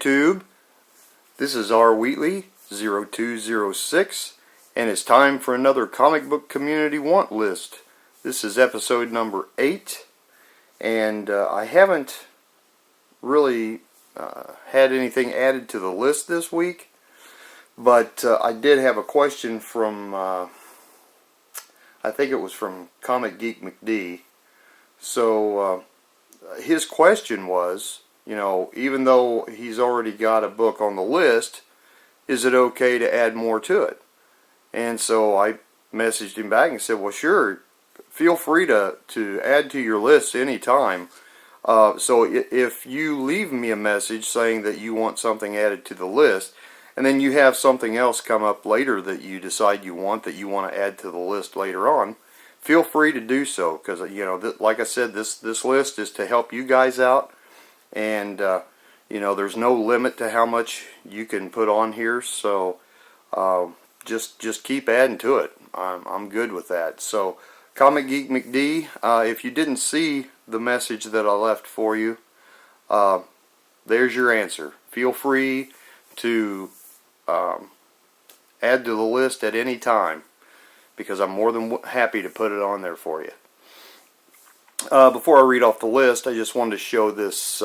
YouTube. This is R. Wheatley 0206, and it's time for another comic book community want list. This is episode number 8, and I haven't really had anything added to the list this week, but I did have a question from I think it was from Comic Geek McD. So his question was, you know, even though he's already got a book on the list, is it okay to add more to it? And so I messaged him back and said, well, sure, feel free to add to your list anytime. So if you leave me a message saying that you want something added to the list, and then you have something else come up later that you decide you want to add to the list later on, feel free to do so, because you know, like I said, this list is to help you guys out, and you know, there's no limit to how much you can put on here. So just keep adding to it. I'm good with that. So Comic Geek McD, if you didn't see the message that I left for you, there's your answer. Feel free to add to the list at any time, because I'm more than happy to put it on there for you. Before I read off the list, I just wanted to show this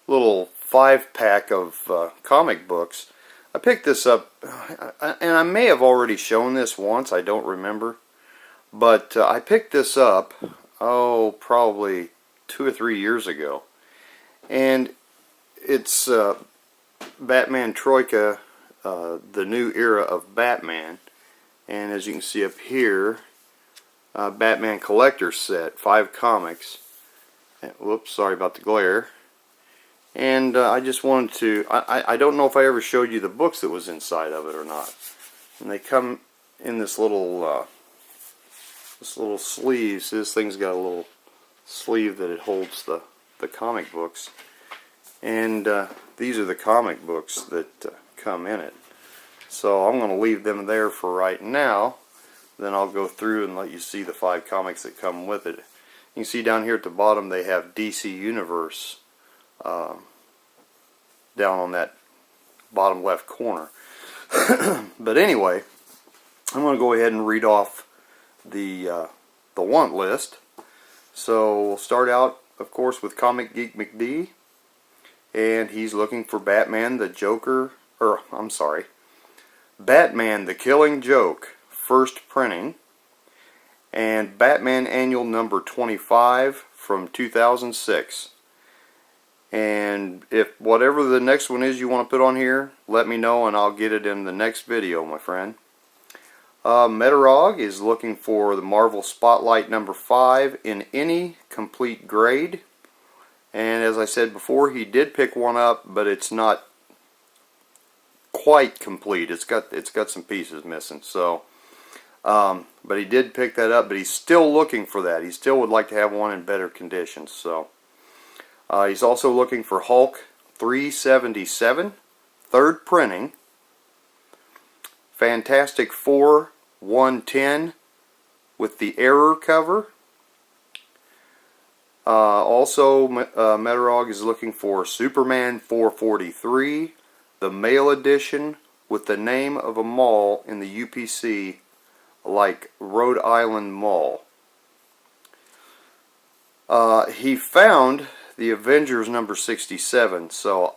little 5-pack of comic books. I picked this up, and I may have already shown this once, I don't remember, but I picked this up, probably 2 or 3 years ago, and it's Batman Troika, the new era of Batman, and as you can see up here, Batman Collector's Set, 5 comics. Whoops, sorry about the glare. And I just wanted to, I don't know if I ever showed you the books that was inside of it or not. And they come in this little sleeve. So this thing's got a little sleeve that it holds the comic books. And these are the comic books that come in it. So I'm going to leave them there for right now. Then I'll go through and let you see the 5 comics that come with it. You can see down here at the bottom they have DC Universe down on that bottom left corner. But anyway, I'm going to go ahead and read off the want list. So we'll start out, of course, with Comic Geek McD, and he's looking for Batman the Batman the Killing Joke, first printing, and Batman Annual number 25 from 2006. And if whatever the next one is you want to put on here, let me know and I'll get it in the next video, my friend. Metarog is looking for the Marvel Spotlight number 5 in any complete grade. And as I said before, he did pick one up, but it's not quite complete. It's got some pieces missing. So, but he did pick that up. But he's still looking for that. He still would like to have one in better condition. So, he's also looking for Hulk 377, third printing. Fantastic Four 110 with the error cover. Also, Metarog is looking for Superman 443, the mail edition with the name of a mall in the UPC, like Rhode Island Mall. He found the Avengers number 67, so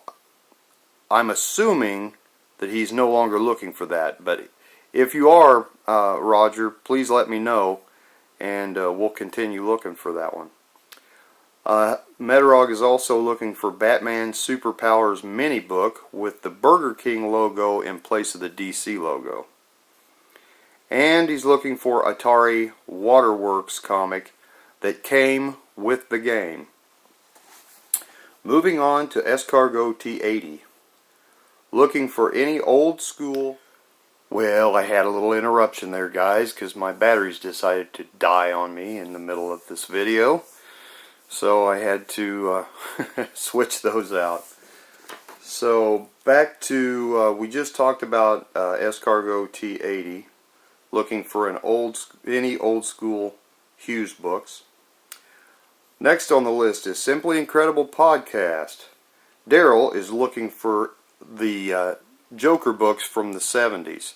I'm assuming that he's no longer looking for that. But if you are, Roger, please let me know, and we'll continue looking for that one. Metarog is also looking for Batman Superpowers mini book with the Burger King logo in place of the DC logo. And he's looking for Atari Waterworks comic that came with the game. Moving on to Escargot T80. Looking for any old school... Well, I had a little interruption there, guys, because my batteries decided to die on me in the middle of this video. So I had to switch those out. So back to, we just talked about Escargot T80, looking for any old school Hughes books. Next on the list is Simply Incredible Podcast. Daryl is looking for the Joker books from the 70s.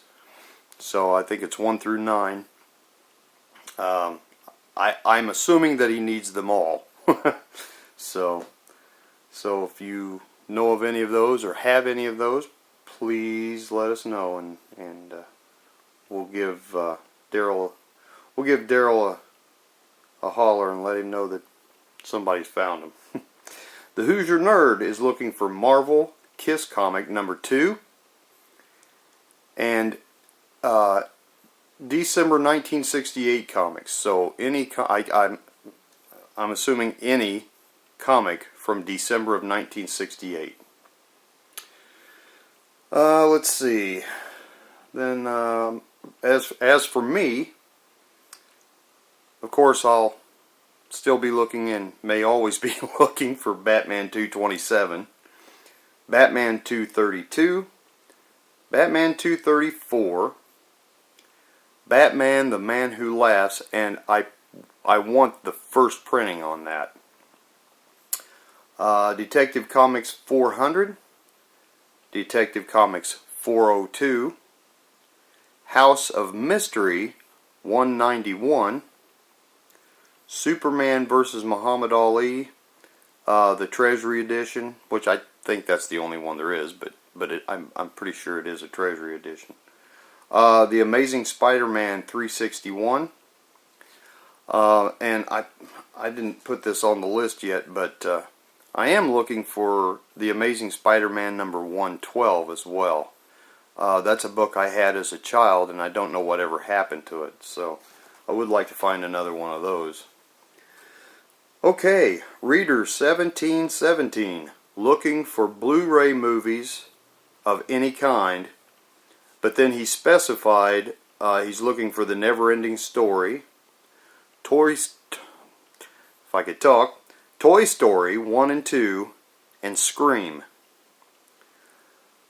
So I think it's 1 through 9. I'm assuming that he needs them all. so if you know of any of those or have any of those, please let us know, and we'll give Daryl a holler and let him know that somebody's found him. The Hoosier Nerd is looking for Marvel Kiss comic number 2 and December 1968 comics. So I'm assuming any comic from December of 1968. Let's see. Then as for me, of course I'll still be looking and may always be looking for Batman 227, Batman 232, Batman 234, Batman the Man Who Laughs, and I want the first printing on that. Detective Comics 400, Detective Comics 402, House of Mystery 191, Superman vs. Muhammad Ali, the Treasury Edition, which I think that's the only one there is, but I'm pretty sure it is a Treasury Edition. The Amazing Spider-Man 361, and I didn't put this on the list yet, but I am looking for The Amazing Spider-Man number 112 as well. That's a book I had as a child, and I don't know whatever happened to it, so I would like to find another one of those. Okay, Reader 1717, looking for Blu-ray movies of any kind, but then he specified he's looking for The Never-Ending Story, Toy Story 1 and 2, and Scream.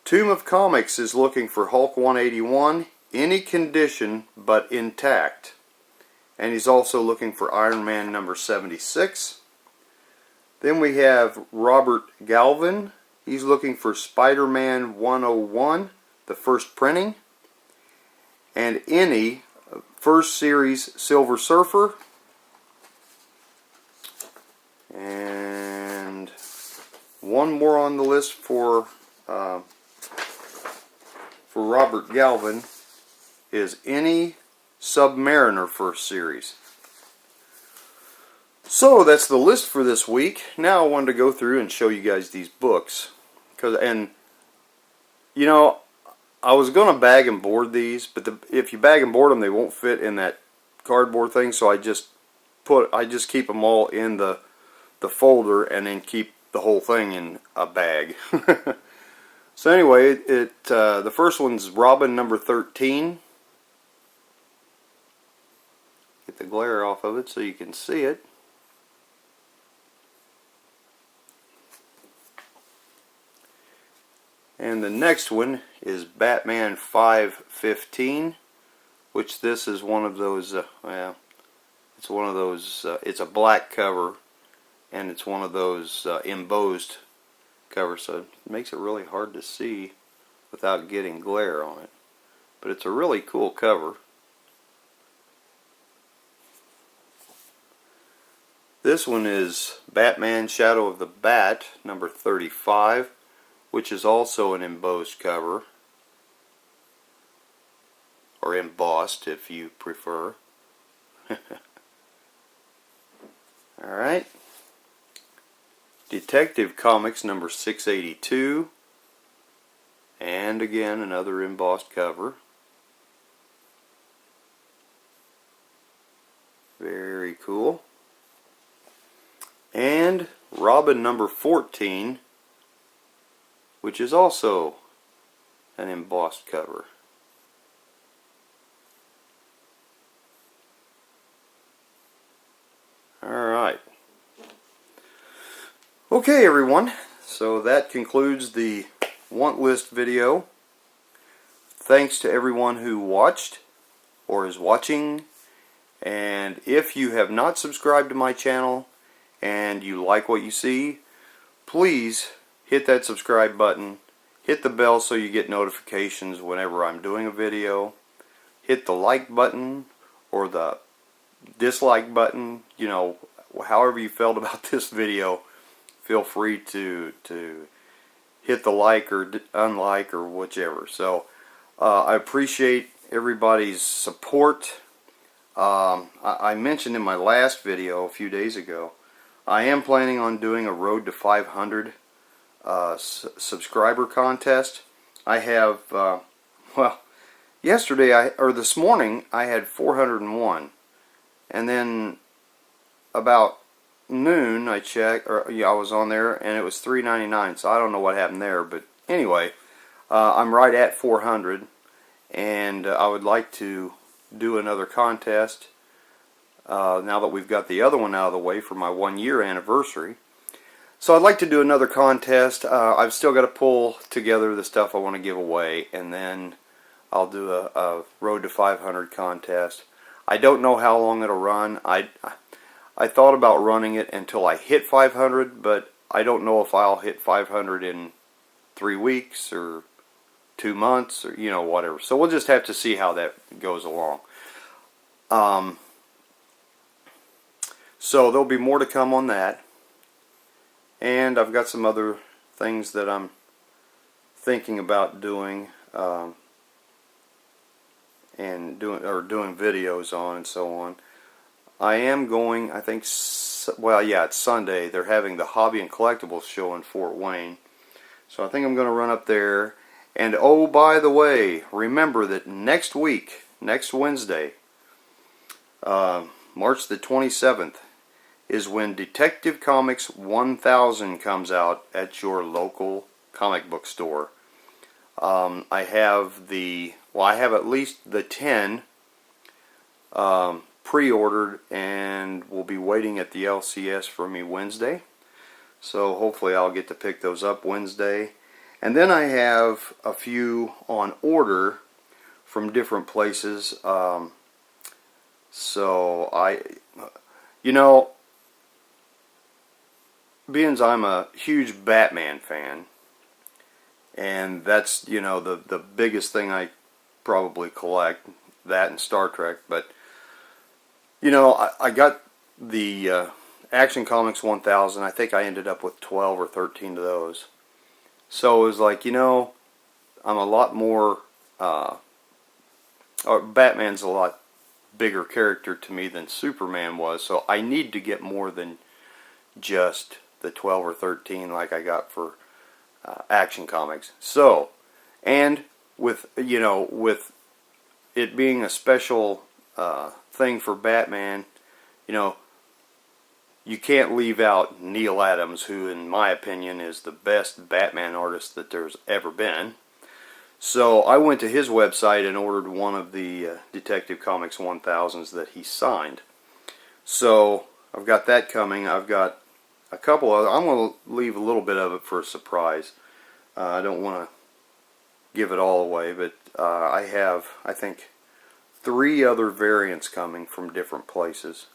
Tomb of Comics is looking for Hulk 181, any condition but intact. And he's also looking for Iron Man number 76. Then we have Robert Galvin. He's looking for Spider-Man 101, the first printing. And any first series Silver Surfer. And one more on the list for Robert Galvin is any Submariner first series. So that's the list for this week. Now I wanted to go through and show you guys these books, and you know, I was gonna bag and board these, but if you bag and board them, they won't fit in that cardboard thing. So I just keep them all in the folder, and then keep the whole thing in a bag. So anyway, the first one's Robin number 13. Get the glare off of it so you can see it. And the next one is Batman 515, which this is one of those, it's one of those, it's a black cover, and it's one of those embossed covers, so it makes it really hard to see without getting glare on it. But it's a really cool cover. This one is Batman Shadow of the Bat, number 35, which is also an embossed cover, or embossed if you prefer. Alright. Detective Comics number 682, and again another embossed cover. Very cool. And Robin number 14, which is also an embossed cover. Alright. Okay everyone, so that concludes the want list video. Thanks to everyone who watched or is watching, and if you have not subscribed to my channel and you like what you see, please hit that subscribe button, hit the bell so you get notifications whenever I'm doing a video, hit the like button or the dislike button, you know, however you felt about this video. Feel free to hit the like or unlike or whichever. So I appreciate everybody's support. I mentioned in my last video a few days ago, I am planning on doing a Road to 500 subscriber contest. I have, well, yesterday or this morning I had 401, and then about noon I checked, or yeah, I was on there and it was $3.99. So I don't know what happened there, but anyway, I'm right at 400, and I would like to do another contest now that we've got the other one out of the way for my 1-year anniversary. So I'd like to do another contest. I've still got to pull together the stuff I want to give away, and then I'll do a Road to 500 contest. I don't know how long it'll run. I thought about running it until I hit 500, but I don't know if I'll hit 500 in 3 weeks or 2 months or, you know, whatever. So we'll just have to see how that goes along. So there'll be more to come on that. And I've got some other things that I'm thinking about doing, and doing videos on and so on. I am going, I think, well, yeah, it's Sunday. They're having the Hobby and Collectibles show in Fort Wayne. So I think I'm going to run up there. And oh, by the way, remember that next week, next Wednesday, March the 27th, is when Detective Comics 1000 comes out at your local comic book store. I have at least the 10 pre-ordered, and will be waiting at the LCS for me Wednesday. So hopefully I'll get to pick those up Wednesday. And then I have a few on order from different places. So you know, being as I'm a huge Batman fan, and that's, you know, the biggest thing I probably collect, that and Star Trek. But you know, I got the Action Comics 1000. I think I ended up with 12 or 13 of those. So it was like, you know, I'm a lot more, Batman's a lot bigger character to me than Superman was. So I need to get more than just the 12 or 13 like I got for Action Comics. So, and with, you know, with it being a special thing for Batman, you know, you can't leave out Neal Adams, who in my opinion is the best Batman artist that there's ever been. So I went to his website and ordered one of the Detective Comics 1000s that he signed. So I've got that coming. I've got a couple of, I'm going to leave a little bit of it for a surprise. I don't want to give it all away, but I have, I think, 3 other variants coming from different places,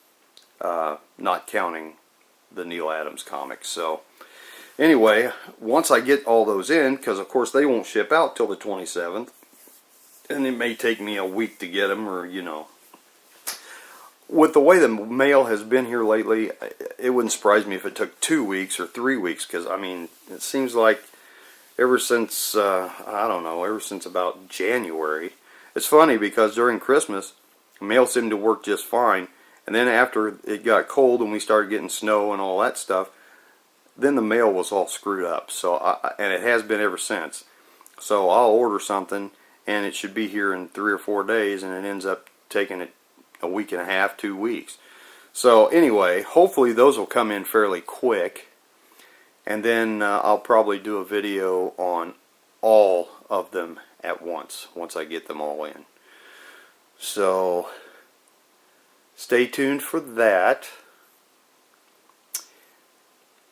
not counting the Neal Adams comics. So anyway, once I get all those in, because of course they won't ship out till the 27th, and it may take me a week to get them, or, you know, with the way the mail has been here lately, it wouldn't surprise me if it took 2 weeks or 3 weeks, because I mean, it seems like ever since I don't know, ever since about January. It's funny because during Christmas, mail seemed to work just fine, and then after it got cold and we started getting snow and all that stuff, then the mail was all screwed up. So and it has been ever since. So I'll order something and it should be here in 3 or 4 days, and it ends up taking it a week and a half, 2 weeks. So anyway, hopefully those will come in fairly quick, and then I'll probably do a video on all of them at once I get them all in. So stay tuned for that.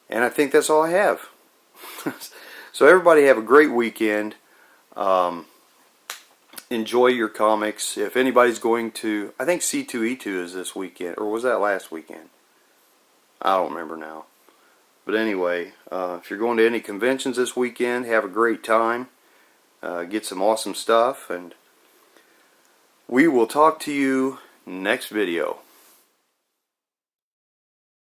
And I think that's all I have. So everybody have a great weekend. Enjoy your comics. If anybody's going to, I think C2E2 is this weekend, or was that last weekend? I don't remember now. But anyway, if you're going to any conventions this weekend, have a great time. Get some awesome stuff, and we will talk to you next video.